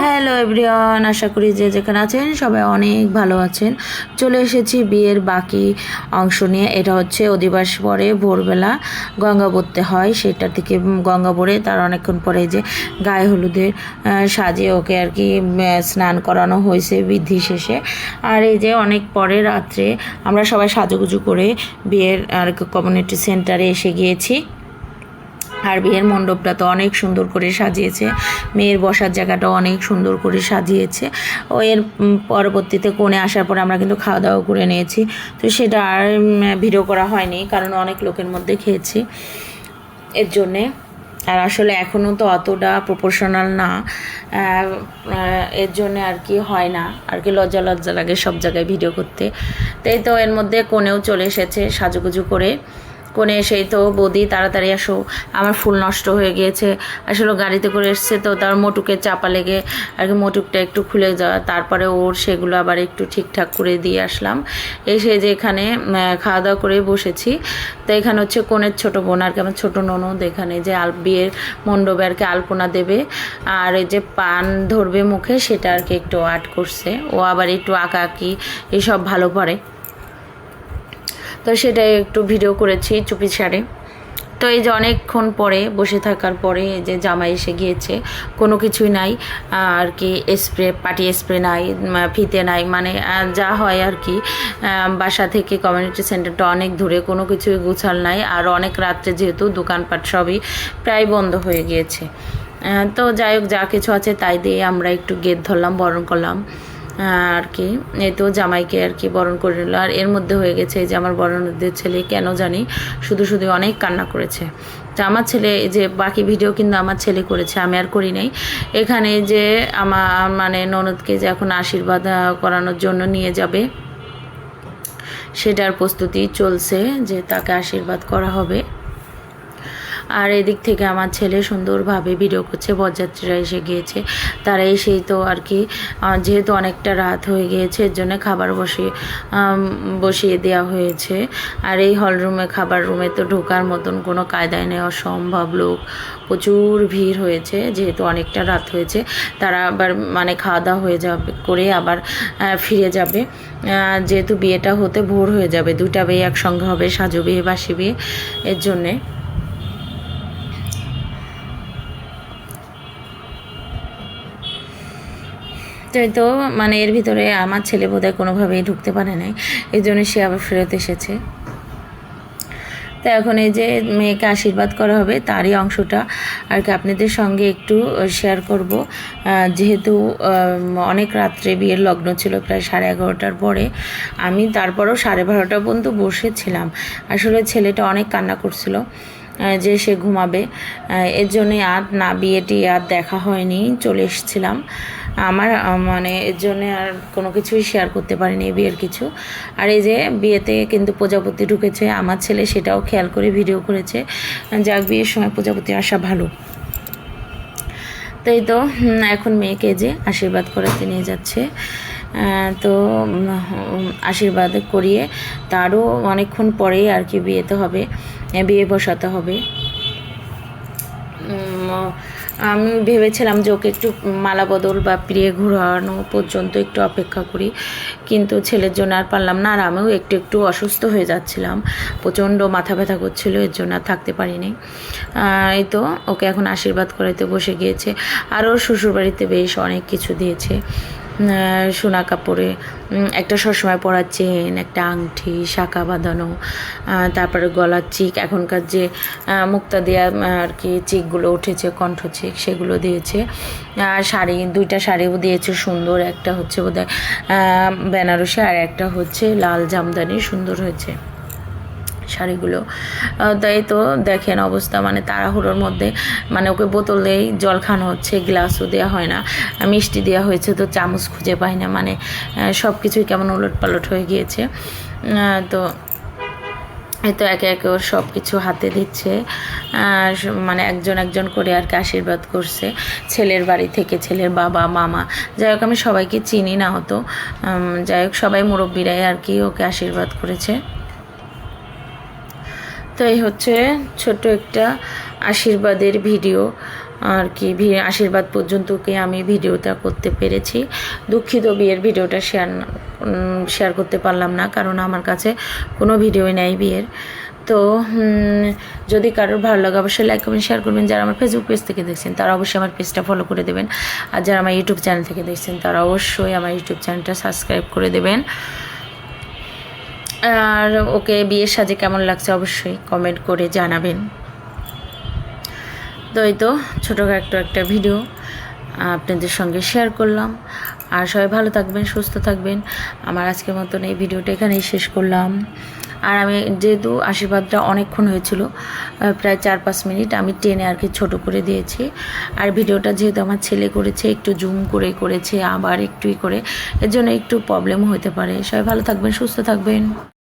Hello everyone, আশা করি যে যেখানে আছেন সবাই অনেক ভালো আছেন। চলে এসেছি বিয়ের বাকি অংশ নিয়ে। এটা হচ্ছে অধিবাস পরে ভোরবেলা গঙ্গা ভরতে হয়, সেটা থেকে গঙ্গা ভরে তার অনেকক্ষণ পরে যে গায়ে হলুদে সাজিয়ে ওকে আর কি স্নান করানো হয়েছে বিধি শেষে। আর এই যে অনেক পরে রাত্রে আমরা সবাই সাজুগুজু করে বিয়ের আর কমিউনিটি সেন্টারে এসে গিয়েছি। আর বিয়ের মণ্ডপটা তো অনেক সুন্দর করে সাজিয়েছে, মেয়ের বসার জায়গাটাও অনেক সুন্দর করে সাজিয়েছে। ও এর পরবর্তীতে কোণে আসার পর আমরা কিন্তু খাওয়া দাওয়া করে নিয়েছি, তো সেটা আর ভিডিও করা হয়নি কারণ অনেক লোকের মধ্যে খেয়েছি এর জন্যে। আর আসলে এখনও তো অতটা প্রপোর্শনাল না, এর জন্যে আর কি হয় না, আর কি লজ্জা লজ্জা লাগে সব জায়গায় ভিডিও করতে। তাই তো এর মধ্যে কোণেও চলে এসেছে সাজুগুজু করে। কোণে এসেই তো বৌদি তাড়াতাড়ি আসো, আমার ফুল নষ্ট হয়ে গিয়েছে। আসলে গাড়িতে করে এসছে তো তার মোটুকে চাপা লেগে আর কি মোটুকটা একটু খুলে যাওয়া, তারপরে ওর সেগুলো আবার একটু ঠিকঠাক করে দিয়ে আসলাম। এসে যে এখানে খাওয়া দাওয়া করে বসেছি। তো এখানে হচ্ছে কোণের ছোটো বোন আর কি আমার ছোটো ননদ, এখানে যে বিয়ের মণ্ডপে আর কি আলপনা দেবে আর এই যে পান ধরবে মুখে সেটা আর কি একটু আর্ট করছে। ও আবার একটু আঁকা আঁকি এসব ভালো পারে, তো সেটাই একটু ভিডিও করেছি চুপি সারে। তো এই যে অনেকক্ষণ পরে বসে থাকার পরে এই যে জামাই এসে গিয়েছে, কোনো কিছুই নাই আর কি, স্প্রে পার্টি স্প্রে নাই, ফিতে নাই, মানে যা হয় আর কি। বাসা থেকে কমিউনিটি সেন্টারটা অনেক দূরে, কোনো কিছুই গুছাল নাই। আর অনেক রাত্রে যেহেতু দোকানপাট সবই প্রায় বন্ধ হয়ে গিয়েছে। তো যাই হোক, যা কিছু আছে তাই দিয়ে আমরা একটু গেট ধরলাম, বরণ করলাম আর কি। এই তো জামাইকে আর কি বরণ করে নিল। আর এর মধ্যে হয়ে গেছে যে আমার বরণদের ছেলে কেন জানি শুধু শুধু অনেক কান্না করেছে। তো আমার ছেলে যে বাকি ভিডিও কিন্তু আমার ছেলে করেছে, আমি আর করি নাই। এখানে যে আমার মানে ননদকে যে এখন আশীর্বাদ করানোর জন্য নিয়ে যাবে সেটার প্রস্তুতি চলছে, যে তাকে আশীর্বাদ করা হবে। আর এদিক থেকে আমার ছেলে সুন্দরভাবে ভিডিও করছে, বরযাত্রীরা এসে গিয়েছে, তারা এসেই তো আর কি যেহেতু অনেকটা রাত হয়ে গিয়েছে এর জন্য খাবার বসিয়ে দেওয়া হয়েছে। আর এই হলরুমে খাবার রুমে তো ঢোকার মতন কোনো কায়দায় নেই, অসম্ভব লোক, প্রচুর ভিড় হয়েছে যেহেতু অনেকটা রাত হয়েছে। তারা আবার মানে খাওয়া দাওয়া হয়ে যাবে করে আবার ফিরে যাবে, যেহেতু বিয়েটা হতে ভোর হয়ে যাবে, দুইটা বিয়ে একসঙ্গে হবে, সাজু বিয়ে বাসি বিয়ে, এর জন্যে। তো মানে এর ভিতরে আমার ছেলে বোধহয় কোনোভাবেই ঢুকতে পারে নাই, এই জন্য সে আবার ফেরত এসেছে। তো এখন এই যে মেয়েকে আশীর্বাদ করা হবে তারই অংশটা আর কি আপনাদের সঙ্গে একটু শেয়ার করব। যেহেতু অনেক রাত্রে বিয়ের লগ্ন ছিল, প্রায় 11:30টার পরে। আমি তারপরেও 12:30টা পর্যন্ত বসেছিলাম। আসলে ছেলেটা অনেক কান্না করছিল যে সে ঘুমাবে, এর জন্যে আর না বিয়েটি আর দেখা হয়নি, চলে এসেছিলাম। আমার মানে এর জন্যে আর কোনো কিছুই শেয়ার করতে পারিনি বিয়ের কিছু। আর এই যে বিয়েতে কিন্তু প্রজাপতি ঢুকেছে, আমার ছেলে সেটাও খেয়াল করে ভিডিও করেছে। যাক, বিয়ের সময় প্রজাপতি আসা ভালো। তাই তো এখন মেয়েকে যে আশীর্বাদ করাতে নিয়ে যাচ্ছে, তো আশীর্বাদ করিয়ে তারও অনেকক্ষণ পরেই আর কি বিয়েতে হবে, বিয়ে বসাতে হবে। আমি ভেবেছিলাম যে ওকে একটু মালা বদল বা প্রিয়ে ঘোরানো পর্যন্ত একটু অপেক্ষা করি, কিন্তু ছেলের জন্য আর পারলাম না। আর আমিও একটু একটু অসুস্থ হয়ে যাচ্ছিলাম, প্রচণ্ড মাথা ব্যথা করছিল, এর জন্য আর থাকতে পারিনি। এই তো ওকে এখন আশীর্বাদ করাতে বসে গিয়েছে। আর ওর শ্বশুরবাড়িতে বেশ অনেক কিছু দিয়েছে, সোনা কাপড়ে একটা সবসময় পরার চেন, একটা আংটি, শাঁখা বাঁধানো, তারপরে গলার চিক, এখনকার যে মুক্তা দেওয়া আর কি চিকগুলো উঠেছে, কণ্ঠ চিক, সেগুলো দিয়েছে। আর শাড়ি, দুইটা শাড়িও দিয়েছে সুন্দর, একটা হচ্ছে বোধহয় বেনারসি আর একটা হচ্ছে লাল জামদানি, সুন্দর হয়েছে শাড়িগুলো। তাই তো দেখেন অবস্থা, মানে তাড়াহুড়োর মধ্যে মানে ওকে বোতলেই জল খাওয়ানো হচ্ছে, গ্লাসও দেওয়া হয় না, মিষ্টি দেওয়া হয়েছে তো চামচ খুঁজে পাই না, মানে সব কিছুই কেমন উলট পালট হয়ে গিয়েছে। তো এই তো একে একে ওর সব কিছু হাতে দিচ্ছে, মানে একজন একজন করে আর কি আশীর্বাদ করছে ছেলের বাড়ি থেকে, ছেলের বাবা মামা, যাই হোক আমি সবাইকে চিনি না হতো, যাই হোক সবাই মুরব্বীরাই আর কি ওকে আশীর্বাদ করেছে। তো এই হচ্ছে ছোট একটা আশীর্বাদের ভিডিও। আর কি আশীর্বাদ পর্যন্তকে আমি ভিডিওটা করতে পেরেছি। দুঃখিত বিয়ের ভিডিওটা শেয়ার করতে পারলাম না, কারণ আমার কাছে কোনো ভিডিওই নেই বিয়ের। তো যদি কারোর ভালো লাগে অবশ্যই লাইক কমেন্ট শেয়ার করবেন। যারা আমার ফেসবুক পেজ থেকে দেখছেন তারা অবশ্যই আমার পেজটা ফলো করে দেবেন, আর যারা আমার ইউটিউব চ্যানেল থেকে দেখছেন তারা অবশ্যই আমার ইউটিউব চ্যানেলটা সাবস্ক্রাইব করে দেবেন। আর ওকে বিয়ের সাজে কেমন লাগছে অবশ্যই কমেন্ট করে জানাবেন। তো এই তো ছোটোখাটো একটা ভিডিও আপনাদের সঙ্গে শেয়ার করলাম। আর সবাই ভালো থাকবেন, সুস্থ থাকবেন। আমার আজকের মতন এই ভিডিওটা এখানেই শেষ করলাম। আর আমি যেহেতু আশীর্বাদটা অনেকক্ষণ হয়েছিল, প্রায় 4-5 মিনিট, আমি টেনে আর কি ছোটো করে দিয়েছি। আর ভিডিওটা যেহেতু আমার ছেলে করেছে, একটু জুম করে করেছে, আবার একটুই করে, এর জন্য একটু প্রবলেমও হতে পারে। সবাই ভালো থাকবেন, সুস্থ থাকবেন।